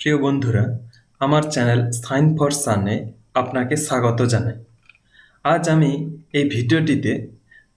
প্রিয় বন্ধুরা, আমার চ্যানেল সাইন ফর সানে আপনাকে স্বাগত জানাই। আজ আমি এই ভিডিওটিতে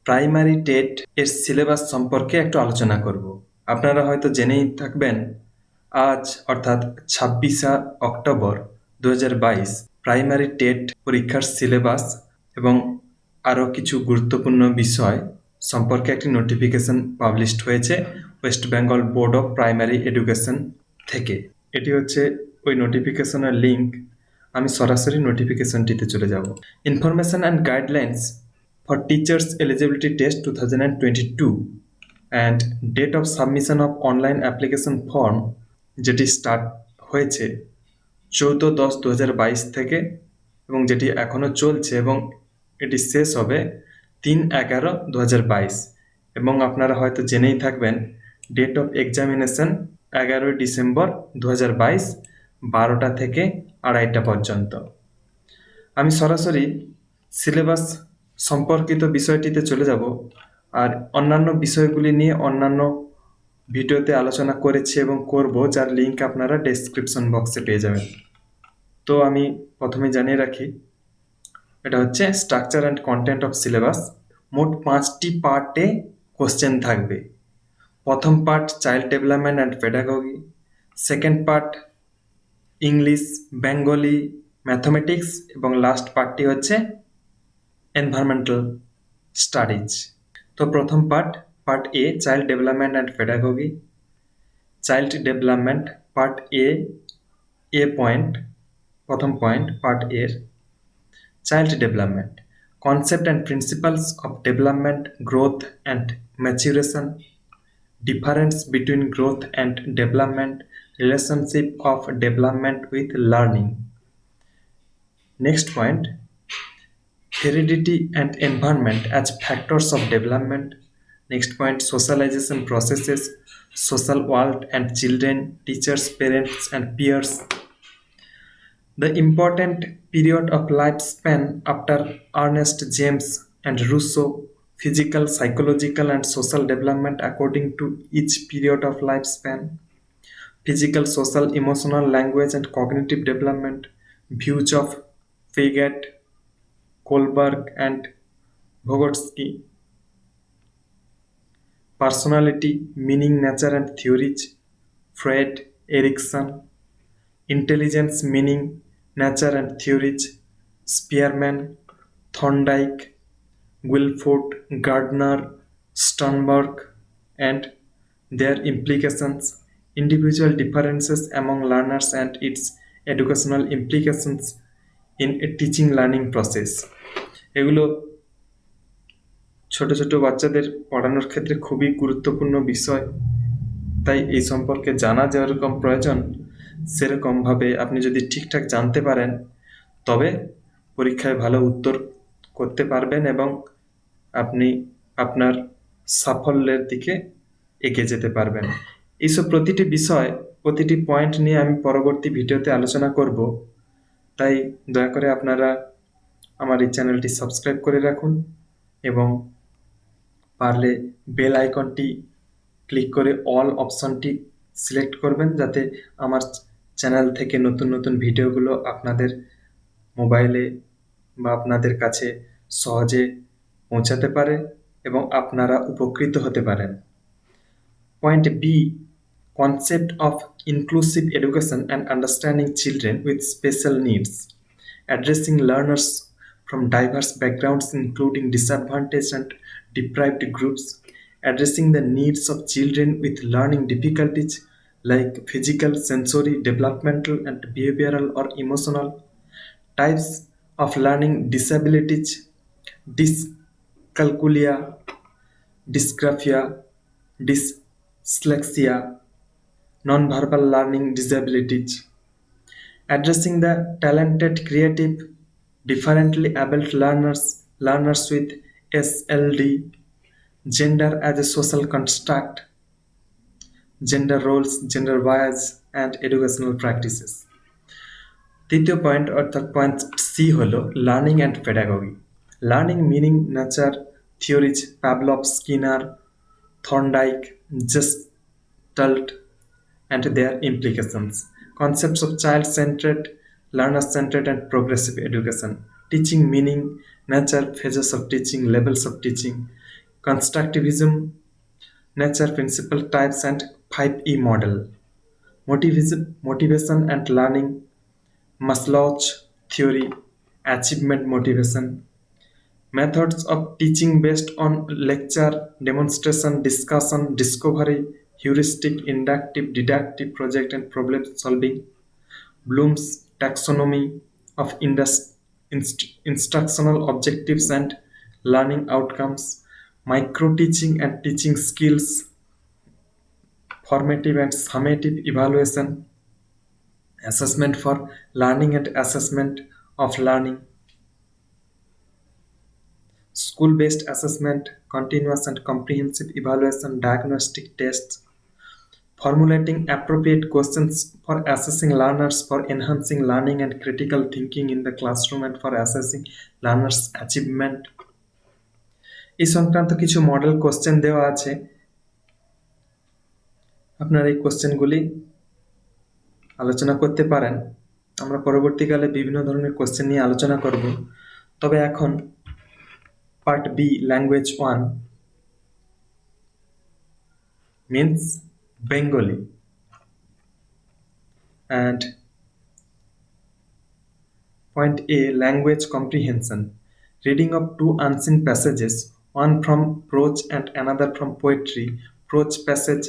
প্রাইমারি টেট এর সিলেবাস সম্পর্কে একটু আলোচনা করব। আপনারা হয়তো জেনেই থাকবেন, আজ অর্থাৎ 26শে অক্টোবর 2022 প্রাইমারি টেট পরীক্ষার সিলেবাস এবং আরও কিছু গুরুত্বপূর্ণ বিষয় সম্পর্কে একটি নোটিফিকেশন পাবলিশড হয়েছে West Bengal board of primary education থেকে। এটি হচ্ছে ওই নোটিফিকেশনের লিঙ্ক। আমি সরাসরি নোটিফিকেশনটিতে চলে যাব। Information and guidelines for teachers eligibility test 2022 and date of submission of online application form, যেটি স্টার্ট হয়েছে 14/10/2022 থেকে এবং যেটি এখনও চলছে এবং এটি শেষ হবে 3/11/2022। এবং আপনারা হয়তো জেনেই থাকবেন, ডেট অফ এক্সামিনেশন 11 ডিসেম্বর 2022 12টা থেকে 2:30 পর্যন্ত। আমি সরাসরি সিলেবাস সম্পর্কিত বিষয়টিতে চলে যাব, আর অন্যান্য বিষয়গুলি নিয়ে অন্যান্য ভিডিওতে আলোচনা করেছি এবং করব, যার লিঙ্ক আপনারা ডেসক্রিপশন বক্সে পেয়ে যাবেন। তো আমি প্রথমে জানিয়ে রাখি, এটা হচ্ছে structure and content of syllabus. মোট 5টি পার্টে কোশ্চেন থাকবে। প্রথম part child development and pedagogy, second part English, Bengali, mathematics এবং লাস্ট পার্টটি হচ্ছে এনভায়রনমেন্টাল স্টাডিজ। তো প্রথম part a child development and pedagogy. Child development part A point, প্রথম পয়েন্ট পার্ট এর child development, concept and principles of development, growth and maturation, difference between growth and development, relationship of development with learning. Next point, heredity and environment as factors of development. Next point, socialization processes, social world and children, teachers, parents and peers. The important period of lifespan after Ernest James and Rousseau, physical, psychological and social development according to each period of lifespan, physical, social, emotional, language and cognitive development, views of Piaget, Kohlberg and Vygotsky, personality, meaning, nature and theories, Freud, Erikson, intelligence, meaning, nature and theories, Spearman, Thorndike, Wilford, Gardner, Sternberg, and their implications, individual differences among learners and its educational implications in a teaching learning process. এগুলো ছোট ছোট বাচ্চাদের পড়ানোর ক্ষেত্রে খুবই গুরুত্বপূর্ণ বিষয়, তাই এই সম্পর্কে জানা যেরকম প্রয়োজন, সেরকমভাবে আপনি যদি ঠিকঠাক জানতে পারেন তবে পরীক্ষায় ভালো উত্তর করতে পারবেন এবং আপনি আপনার সাফল্যের দিকে এগিয়ে যেতে পারবেন। এইসব প্রতিটি বিষয়, প্রতিটি পয়েন্ট নিয়ে আমি পরবর্তী ভিডিওতে আলোচনা করব, তাই দয়া করে আপনারা আমার এই চ্যানেলটি সাবস্ক্রাইব করে রাখুন এবং পারলে বেল আইকনটি ক্লিক করে অল অপশনটি সিলেক্ট করবেন, যাতে আমার চ্যানেল থেকে নতুন নতুন ভিডিওগুলো আপনাদের মোবাইলে বা আপনাদের কাছে সহজে পৌঁছাতে পারে এবং আপনারা উপকৃত হতে পারেন। Point B, concept of inclusive education and understanding children with special needs, addressing learners from diverse backgrounds including disadvantaged and deprived groups, addressing the needs of children with learning difficulties like physical, sensory, developmental and behavioral or emotional, types of learning disabilities, dyscalculia, dysgraphia, dyslexia, non-verbal learning disabilities, addressing the talented, creative, differently abled learners with SLD, gender as a social construct, gender roles, gender bias and educational practices. তৃতীয় point অর্থাৎ point C হলো learning and pedagogy. Learning, meaning, nature, theories, Pavlov, Skinner, Thorndike, Gestalt and their implications. Concepts of child-centered, learner-centered, and progressive education. Teaching meaning, nature, phases of teaching, levels of teaching. Constructivism, nature, principle types, and 5E model. Motivation and learning, Maslow's theory, achievement motivation. Methods of teaching based on lecture, demonstration, discussion, discovery, heuristic, inductive, deductive, project, and problem solving. Bloom's taxonomy of instructional objectives and learning outcomes. Micro teaching and teaching skills. Formative and summative evaluation. Assessment for learning and assessment of learning. School-based assessment, continuous and comprehensive evaluation, diagnostic tests, formulating appropriate questions for assessing learners, for enhancing learning and critical thinking in the classroom, and for assessing learners' achievement. এই সংক্রান্ত কিছু model question দেওয়া আছে, আপনারা এই কোশ্চেনগুলি আলোচনা করতে পারেন। আমরা পরবর্তীকালে বিভিন্ন ধরনের কোশ্চেন নিয়ে আলোচনা করব। তবে এখন part B, language 1 means Bengali, and point A, language comprehension. Reading of two unseen passages, one from prose and another from poetry. Prose passage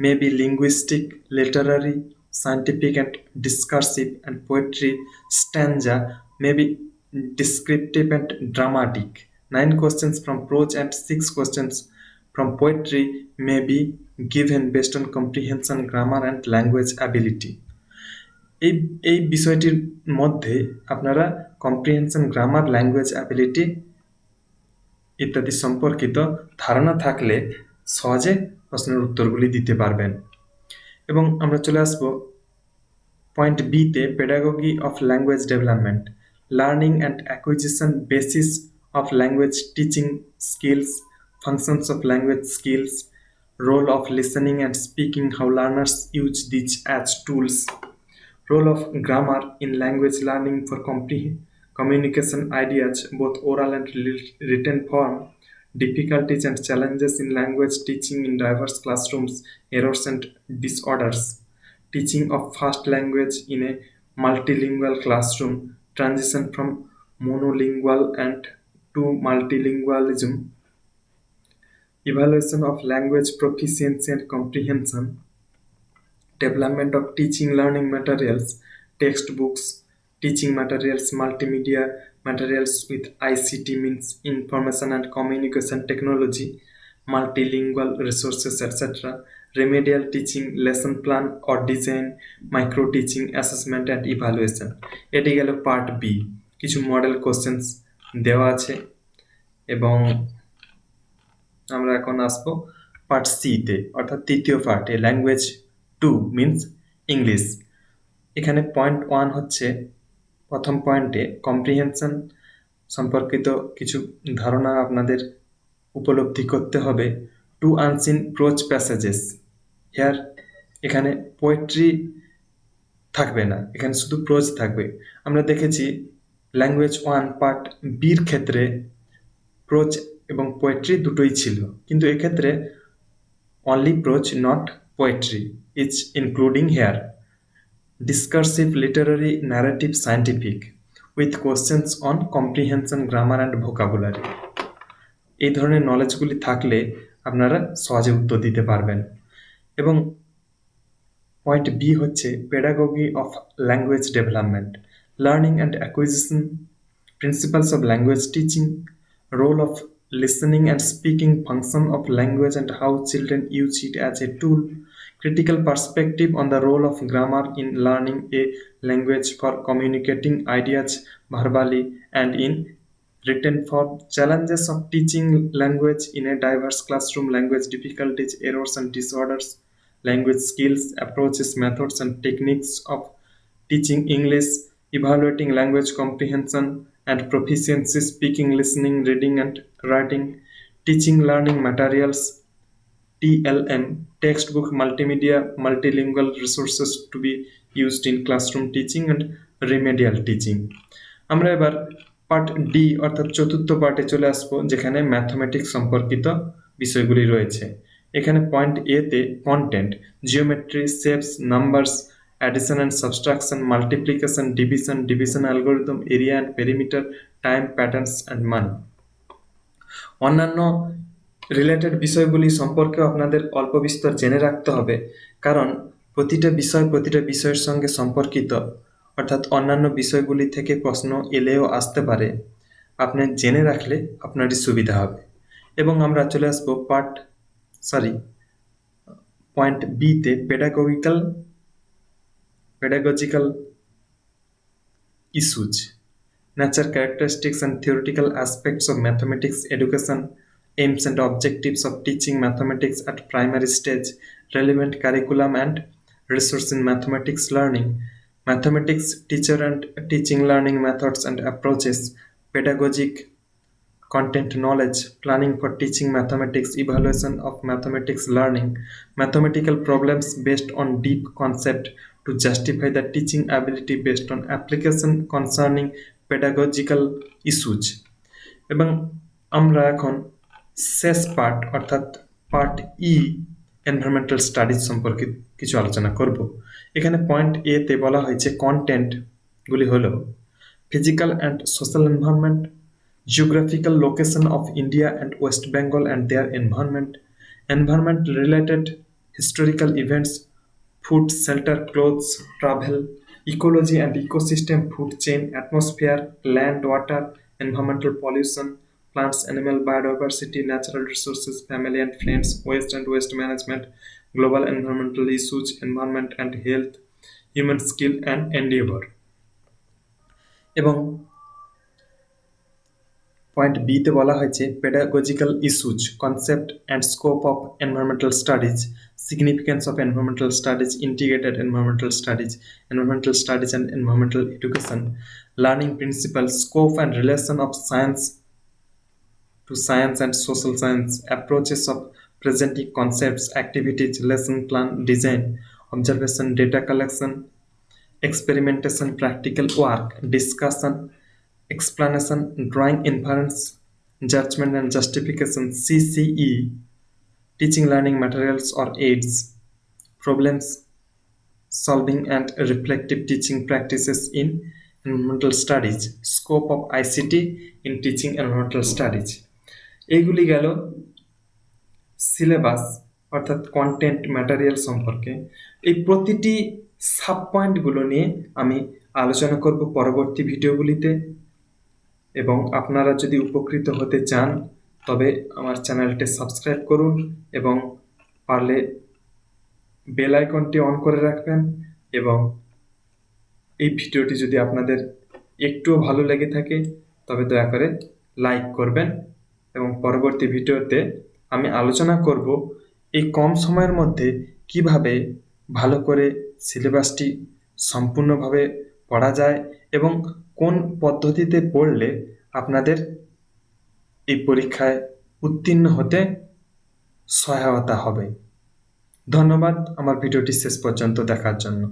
may be linguistic, literary, scientific, and discursive, and poetry stanza may be descriptive and dramatic. 9 questions from prose and 6 questions from poetry may be given based on comprehension, grammar, and language ability. এই বিষয়টির মধ্যে আপনারা comprehension, grammar, language ability ইত্যাদি সম্পর্কিত ধারণা থাকলে সহজে প্রশ্নের উত্তরগুলি দিতে পারবেন। এবং আমরা চলে আসব পয়েন্ট বিতে, pedagogy of language development, learning and acquisition basis of language teaching skills, functions of language skills, role of listening and speaking, how learners use these as tools, role of grammar in language learning for communication ideas, both oral and written form, difficulties and challenges in language teaching in diverse classrooms, errors and disorders, teaching of first language in a multilingual classroom, transition from monolingual and to multilingualism, evaluation of language proficiency and comprehension, development of teaching learning materials, textbooks, teaching materials, multimedia materials with ICT means information and communication technology, multilingual resources, etc., remedial teaching, lesson plan or design, micro teaching, assessment and evaluation. এটি গেল part B. কিছু model questions দেওয়া আছে এবং আমরা এখন আসবো part সিতে, অর্থাৎ তৃতীয় পার্টে, ল্যাঙ্গুয়েজ 2 মিনস ইংলিশ। এখানে পয়েন্ট 1 হচ্ছে, প্রথম পয়েন্টে কম্প্রিহেনশন সম্পর্কিত কিছু ধারণা আপনাদের উপলব্ধি করতে হবে। Two unseen prose passages, here এখানে পোয়েট্রি থাকবে না, এখানে শুধু প্রোজ থাকবে। আমরা দেখেছি ল্যাঙ্গুয়েজ 1 পার্ট বির ক্ষেত্রে প্রোজ এবং পোয়েট্রি দুটোই ছিল, কিন্তু এক্ষেত্রে only prose not poetry is including here. Discursive, literary, narrative, scientific with questions on comprehension, grammar and vocabulary. এই ধরনের নলেজগুলি থাকলে আপনারা সহজে উত্তর দিতে পারবেন। এবং পয়েন্ট বি হচ্ছে pedagogy of language development, learning and acquisition, principles of language teaching, role of listening and speaking, function of language and how children use it as a tool, critical perspective on the role of grammar in learning a language for communicating ideas verbally and in written form, challenges of teaching language in a diverse classroom, language difficulties, errors and disorders, language skills, approaches, methods and techniques of teaching English, evaluating language comprehension and proficiency, speaking, listening, reading and writing, teaching learning materials, TLM, textbook, multimedia, multilingual resources to be used in classroom teaching and remedial teaching. আমরা এবার part D অর্থাৎ চতুর্থ পার্টে চলে আসবো, যেখানে mathematics সম্পর্কিত বিষয়গুলি রয়েছে। এখানে পয়েন্ট এ তে content, geometry, shapes, numbers, addition and subtraction, multiplication, division algorithm, area and perimeter, time, patterns and money. অন্যান্য রিলেটেড বিষয়গুলি সম্পর্কেও আপনাদের অল্প বিস্তর জেনে রাখতে হবে, কারণ প্রতিটা বিষয়ের সঙ্গে সম্পর্কিত, অর্থাৎ অন্যান্য বিষয়গুলি থেকে প্রশ্ন এলেও আসতে পারে। আপনি জেনে রাখলে আপনারই সুবিধা হবে। এবং আমরা চলে আসবো পয়েন্ট বি তে pedagogical issues, nature, characteristics and theoretical aspects of mathematics education, aims and objectives of teaching mathematics at primary stage, relevant curriculum and resource in mathematics learning, mathematics teacher and teaching learning methods and approaches, pedagogic content knowledge, planning for teaching mathematics, evaluation of mathematics learning, mathematical problems based on deep concept to justify the teaching ability based on application concerning pedagogical issues। এবং আমরা এখন শেষ part অর্থাৎ part ই environmental studies সম্পর্কে কিছু আলোচনা করব। এখানে পয়েন্ট এ তে বলা হয়েছে কন্টেন্টগুলি হলো physical and social environment, geographical location of India and West Bengal and their environment, environment related historical events, food, shelter, clothes, travel, ecology and ecosystem, food chain, atmosphere, land, water, environmental pollution, plants, animal biodiversity, natural resources, family and friends, waste and waste management, global environmental issues, environment and health, human skill and endeavor। এবং point B তে বলা হয়েছে pedagogical issues, concept and scope of environmental studies, significance of environmental studies, integrated environmental studies and environmental education, learning principal, scope and relation of science to science and social science, approaches of presenting concepts, activities, lesson plan, design, observation, data collection, experimentation, practical work, discussion, explanation, drawing, inference, judgment and justification, CCE, teaching learning materials or aids, problems solving and reflective teaching practices in environmental studies, scope of ICT in teaching environmental studies। এইগুলি গেল syllabus অর্থাৎ content material সম্পর্কে। এই প্রতিটি sub পয়েন্টগুলো নিয়ে আমি আলোচনা করব পরবর্তী ভিডিওগুলিতে। এবং আপনারা যদি উপকৃত হতে চান তবে আমার চ্যানেলটি সাবস্ক্রাইব করুন এবং পারলে বেল আইকনটি অন করে রাখবেন। এবং এই ভিডিওটি যদি আপনাদের একটুও ভালো লেগে থাকে তবে দয়া করে লাইক করবেন। এবং পরবর্তী ভিডিওতে আমি আলোচনা করব এই কম সময়ের মধ্যে কিভাবে ভালো করে সিলেবাসটি সম্পূর্ণভাবে পড়া যায় এবং কোন পদ্ধতিতে পড়লে আপনাদের এই পরীক্ষায় উত্তীর্ণ হতে সহায়তা হবে। ধন্যবাদ আমার ভিডিওটি শেষ পর্যন্ত দেখার জন্য।